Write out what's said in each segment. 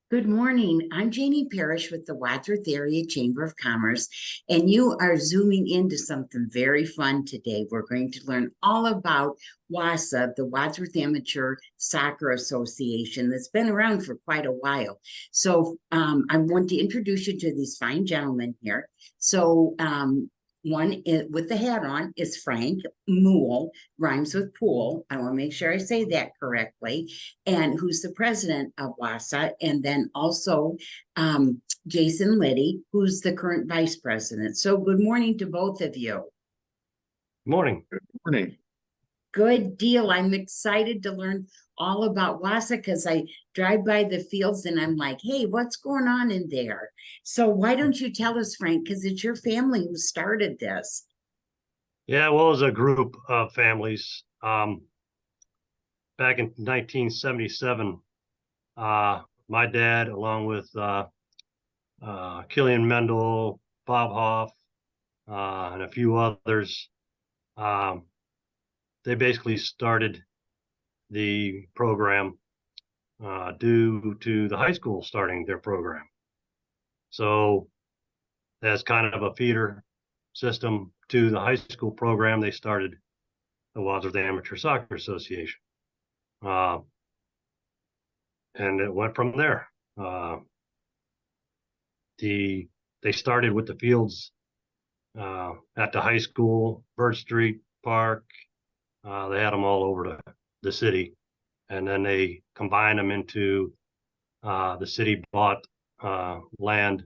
Good morning. I'm Janie Parrish with the Wadsworth Area Chamber of Commerce, and you are zooming into something very fun today. We're going to learn all about WASA, the Wadsworth Amateur Soccer Association, that's been around for quite a while. I want to introduce you to these fine gentlemen here. One with the hat on is Frank Muhl, rhymes with pool. I want to make sure I say that correctly, and who's the president of WASA, and then also Jason Liddy, who's the current vice president. So good morning to both of you. Morning. Good morning. Good deal. I'm excited to learn all about WASA because I drive by the fields and I'm like, hey, what's going on in there? So why don't you tell us, Frank, because it's your family who started this. Yeah, well, it was a group of families. Back in 1977, my dad, along with Killian Mendel, Bob Hoff, and a few others, they basically started the program due to the high school starting their program. So as kind of a feeder system to the high school program, they started the Wadsworth Amateur Soccer Association. And it went from there. They started with the fields at the high school, Bird Street Park. They had them all over the city, and then they combined them into the city bought land,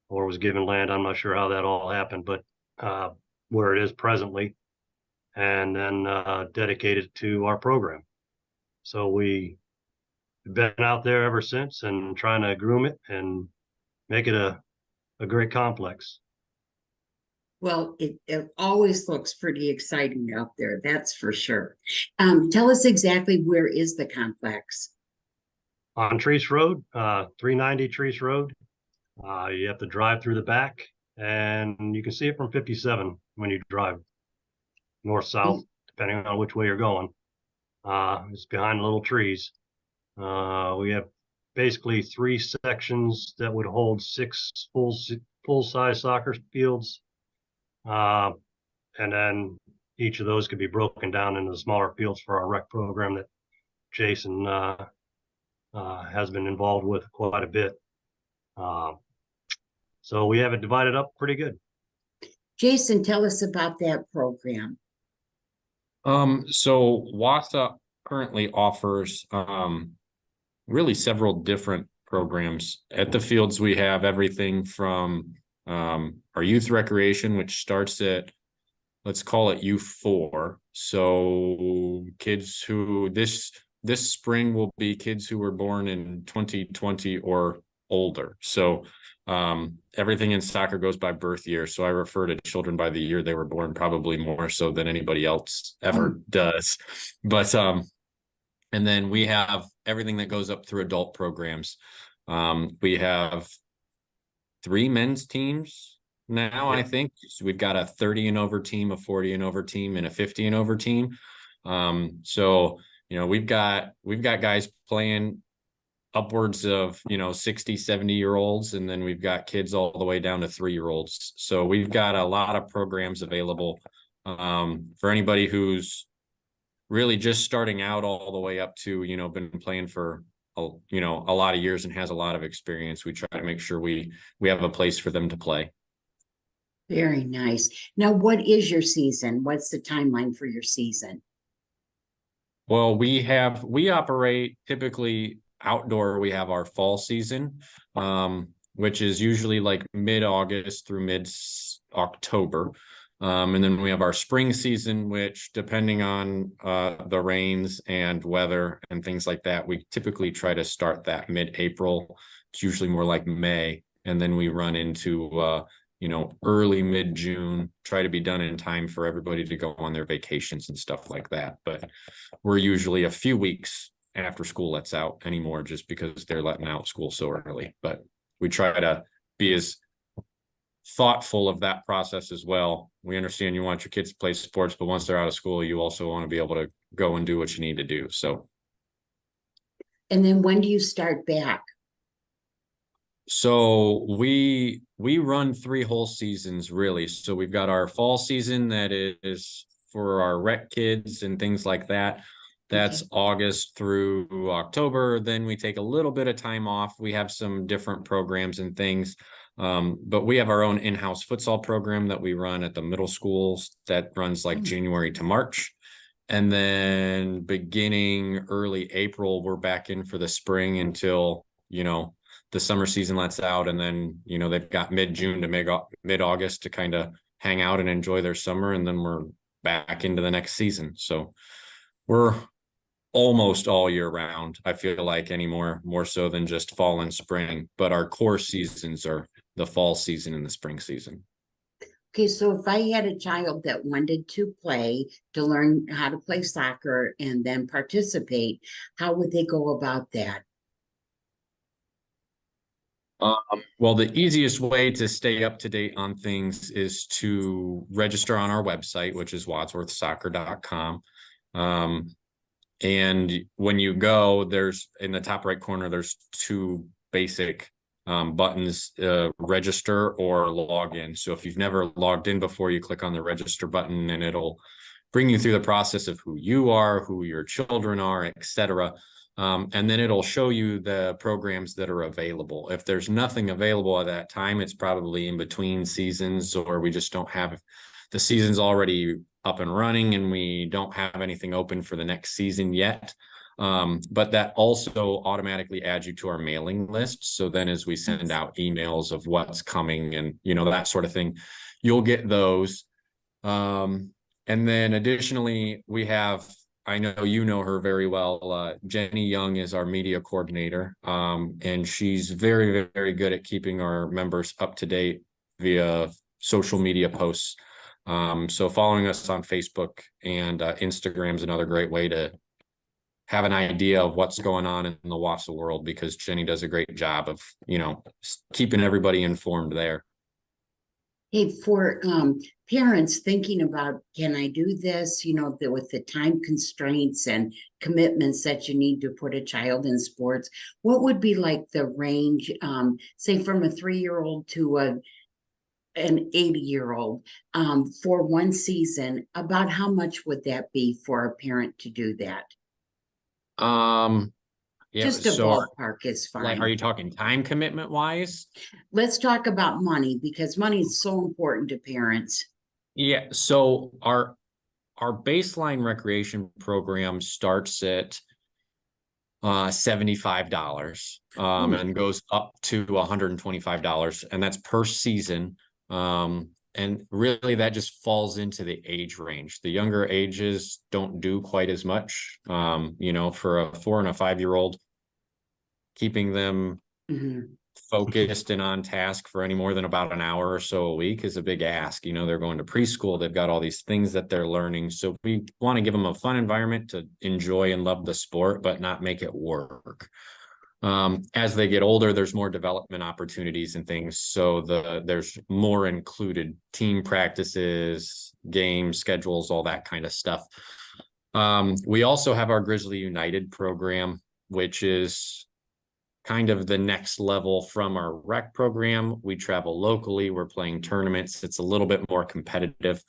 or was given land. I'm not sure how that all happened, but where it is presently, and then dedicated to our program. So we've been out there ever since and trying to groom it and make it a great complex. Well, it always looks pretty exciting out there, that's for sure. Tell us exactly where is the complex? On Treese Road, 390 Treese Road. You have to drive through the back, and you can see it from 57 when you drive north-south, depending on which way you're going. It's behind little trees. We have basically 3 sections that would hold 6 full-size soccer fields. And then each of those could be broken down into smaller fields for our rec program that Jason has been involved with quite a bit. So we have it divided up pretty good. Jason, tell us about that program. So WASA currently offers really several different programs. At the fields, we have everything from our youth recreation, which starts at, let's call it U4. So kids who this spring will be kids who were born in 2020 or older. So everything in soccer goes by birth year. So I refer to children by the year they were born, probably more so than anybody else ever does. But and then we have everything that goes up through adult programs. We have 3 men's teams now, I think. So we've got a 30 and over team, a 40 and over team, and a 50 and over team. So, you know, we've got guys playing upwards of, 60, 70-year-olds, and then we've got kids all the way down to 3-year-olds. So we've got a lot of programs available for anybody who's really just starting out all the way up to, been playing for a lot of years and has a lot of experience. We try to make sure we have a place for them to play. Very nice. Now, what is your season? What's the timeline for your season? Well, we operate typically outdoor. We have our fall season, which is usually like mid-August through mid-October. And then we have our spring season, which, depending on the rains and weather and things like that, we typically try to start that mid-April. It's usually more like May. And then we run into, early mid-June, try to be done in time for everybody to go on their vacations and stuff like that. But we're usually a few weeks after school lets out anymore, just because they're letting out school so early. But we try to be as thoughtful of that process as well. We understand you want your kids to play sports, but once they're out of school, you also want to be able to go and do what you need to do. So. And then when do you start back? So we run 3 whole seasons really. So we've got our fall season that is for our rec kids and things like that. That's Okay. August through October. Then we take a little bit of time off. We have some different programs and things. But we have our own in-house futsal program that we run at the middle schools that runs like Oh, January to March. And then beginning early April, we're back in for the spring until, the summer season lets out. And then, they've got mid-June to mid-August to kind of hang out and enjoy their summer. And then we're back into the next season. So we're almost all year round, I feel like, anymore, more so than just fall and spring. But our core seasons are the fall season and the spring season. okay, so if I had a child that wanted to play, to learn how to play soccer and then participate, how would they go about that? Well, the easiest way to stay up to date on things is to register on our website, which is wadsworthsoccer.com. And when you go, there's in the top right corner, there's 2 basic buttons, register or log in. So if you've never logged in before, you click on the register button and it'll bring you through the process of who you are, who your children are, etc. And then it'll show you the programs that are available. If there's nothing available at that time, it's probably in between seasons, or we just don't have the season's already up and running and we don't have anything open for the next season yet. But that also automatically adds you to our mailing list. So then as we send out emails of what's coming and, that sort of thing, you'll get those. And then additionally, we have, I know you know her very well. Jenny Young is our media coordinator. And she's very, very good at keeping our members up to date via social media posts. So following us on Facebook and Instagram is another great way to have an idea of what's going on in the WASA world, because Jenny does a great job of, keeping everybody informed there. Hey, for parents thinking about, can I do this? With the time constraints and commitments that you need to put a child in sports, what would be like the range, say from a 3-year-old to an 80-year-old, for one season? About how much would that be for a parent to do that? Yeah, Just a so ballpark is like, fine. are you talking time commitment wise? Let's talk about money, because money is so important to parents. Yeah, so our baseline recreation program starts at $75 and goes up to $125, and that's per season. And really that just falls into the age range. The younger ages don't do quite as much. For a 4 and a 5-year-old, keeping them focused and on task for any more than about an hour or so a week is a big ask. They're going to preschool, they've got all these things that they're learning. So we want to give them a fun environment to enjoy and love the sport, but not make it work. As they get older, there's more development opportunities and things. So there's more included team practices, games, schedules, all that kind of stuff. We also have our Grizzly United program, which is kind of the next level from our rec program. We travel locally, we're playing tournaments. It's a little bit more competitive.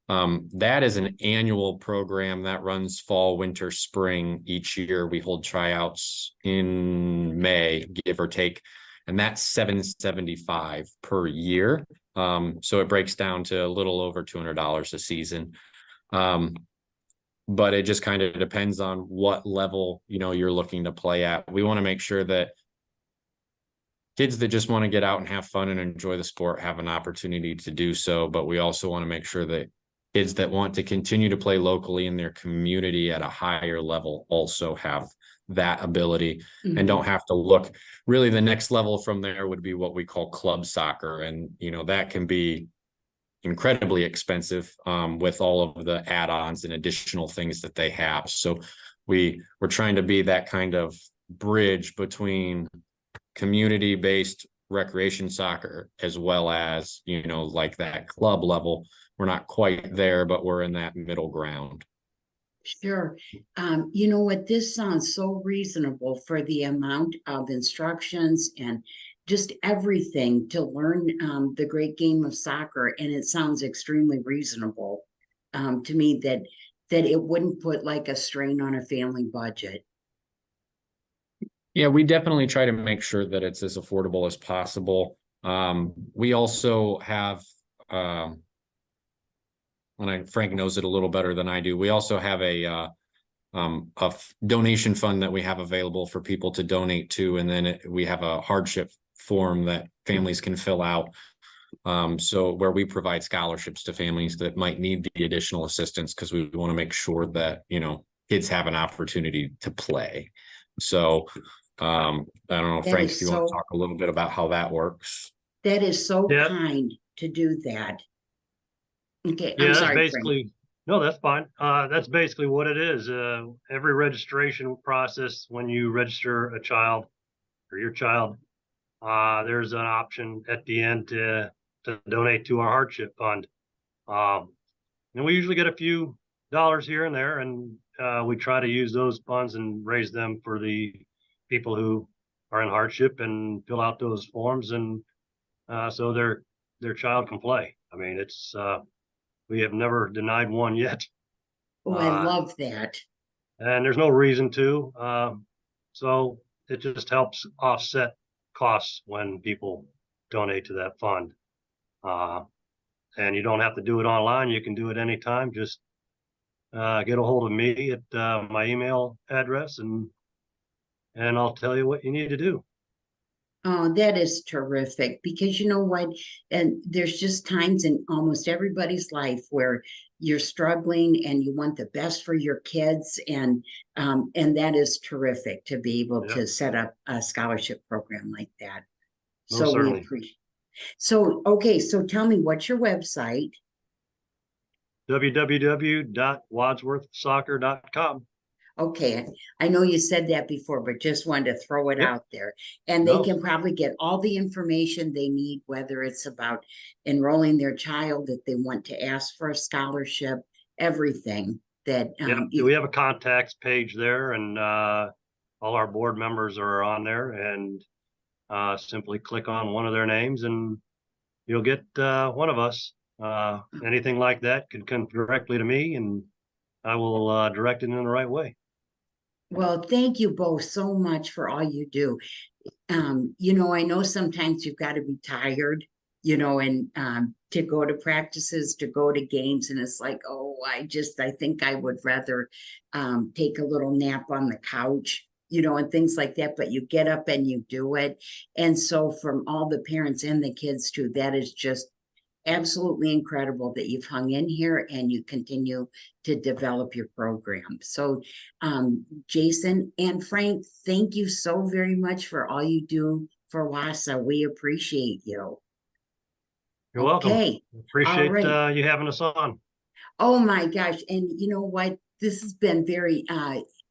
That is an annual program that runs fall, winter, spring. Each year we hold tryouts in May, give or take, and that's $775 per year. So it breaks down to a little over $200 a season. But it just kind of depends on what level, you're looking to play at. We want to make sure that kids that just want to get out and have fun and enjoy the sport have an opportunity to do so. But we also want to make sure that kids that want to continue to play locally in their community at a higher level also have that ability and don't have to look. Really, the next level from there would be what we call club soccer. And, that can be incredibly expensive with all of the add-ons and additional things that they have. So we're trying to be that kind of bridge between community-based recreation soccer as well as, like that club level. We're not quite there, but we're in that middle ground. Sure. You know what? This sounds so reasonable for the amount of instructions and just everything to learn the great game of soccer, and it sounds extremely reasonable to me that it wouldn't put like a strain on a family budget. Yeah, we definitely try to make sure that it's as affordable as possible. We also have, Frank knows it a little better than I do. We also have a donation fund that we have available for people to donate to, and then we have a hardship form that families can fill out. So where we provide scholarships to families that might need the additional assistance, because we want to make sure that, you know, kids have an opportunity to play. So I don't know, That Frank, is if you want to so- talk a little bit about how that works. That is so Yeah. kind to do that. Okay, Yeah, I'm that's sorry, Frank. basically, no, that's fine. That's basically what it is. Every registration process, when you register a child or your child, there's an option at the end to donate to our hardship fund. And we usually get a few dollars here and there, and we try to use those funds and raise them for the people who are in hardship and fill out those forms, and so their child can play. I mean, it's we have never denied one yet, Oh, I love that. and there's no reason to. So it just helps offset costs when people donate to that fund. And you don't have to do it online. You can do it anytime. Just get a hold of me at my email address, and I'll tell you what you need to do. Oh, that is terrific, because you know what? And there's just times in almost everybody's life where you're struggling and you want the best for your kids, and that is terrific to be able Yeah, to set up a scholarship program like that. most So we certainly. appreciate. So okay, so tell me, what's your website? www.wadsworthsoccer.com. Okay, I know you said that before, but just wanted to throw it Yep. out there. And they No. can probably get all the information they need, whether it's about enrolling their child, if they want to ask for a scholarship, everything that. Yeah, we have a contacts page there, and all our board members are on there, and simply click on one of their names and you'll get one of us. Anything like that can come directly to me, and I will direct it in the right way. Well, thank you both so much for all you do. You know, I know sometimes you've got to be tired, you know, and to go to practices, to go to games, and it's like, oh, I think I would rather take a little nap on the couch, you know, and things like that. But you get up and you do it. And so from all the parents and the kids too, that is just absolutely incredible that you've hung in here and you continue to develop your program. So Jason and Frank, thank you so very much for all you do for WASA. We appreciate you. You're welcome. Okay. Appreciate All right. you having us on. Oh my gosh. And you know what? This has been very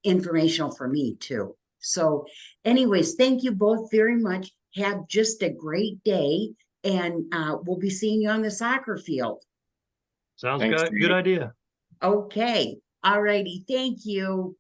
informational for me too. So anyways, thank you both very much. Have just a great day, and we'll be seeing you on the soccer field. Sounds Thanks, good. Jamie. Good idea. Okay. All righty. Thank you.